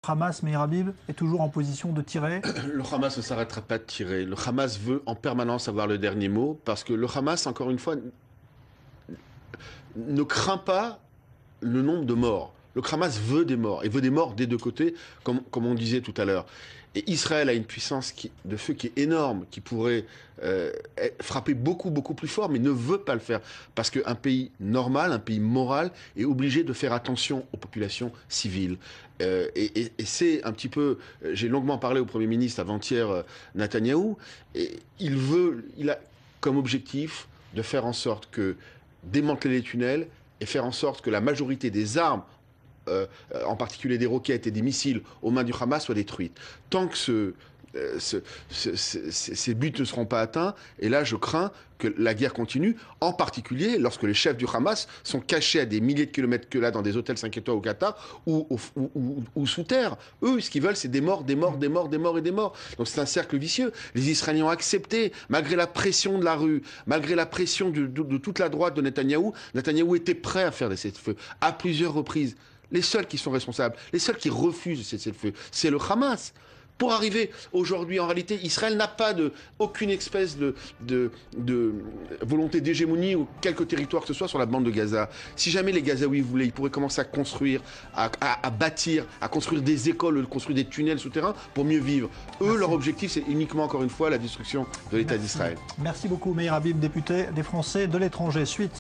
Hamas, Meir Habib, est toujours en position de tirer? Le Hamas ne s'arrêtera pas de tirer. Le Hamas veut en permanence avoir le dernier mot parce que le Hamas, encore une fois, ne craint pas le nombre de morts. Le Hamas veut des morts, et veut des morts des deux côtés, comme on disait tout à l'heure. Et Israël a une puissance de feu qui est énorme, qui pourrait frapper beaucoup, beaucoup plus fort, mais ne veut pas le faire. Parce qu'un pays normal, un pays moral, est obligé de faire attention aux populations civiles. Et c'est un petit peu... J'ai longuement parlé au Premier ministre avant-hier, Netanyahou, et il a comme objectif de faire en sorte que démanteler les tunnels et faire en sorte que la majorité des armes, en particulier des roquettes et des missiles aux mains du Hamas, soient détruites. Tant que ces buts ne seront pas atteints, et là je crains que la guerre continue, en particulier lorsque les chefs du Hamas sont cachés à des milliers de kilomètres que là dans des hôtels 5 étoiles au Qatar ou sous terre. Eux, ce qu'ils veulent, c'est des morts, des morts, des morts, des morts et des morts. Donc c'est un cercle vicieux. Les Israéliens ont accepté, malgré la pression de la rue, malgré la pression de toute la droite de Netanyahou. Netanyahou était prêt à faire des cessez-le-feu à plusieurs reprises. Les seuls qui sont responsables, les seuls qui refusent de cessez-le-feu, c'est le Hamas. Pour arriver aujourd'hui, en réalité, Israël n'a pas aucune espèce de volonté d'hégémonie ou quelque territoire que ce soit sur la bande de Gaza. Si jamais les Gazaouis voulaient, ils pourraient commencer à construire, à bâtir, à construire des écoles, construire des tunnels souterrains pour mieux vivre. Eux, leur objectif, c'est uniquement, encore une fois, la destruction de l'État d'Israël. Merci beaucoup, Meir Habib, député des Français de l'étranger. Suite.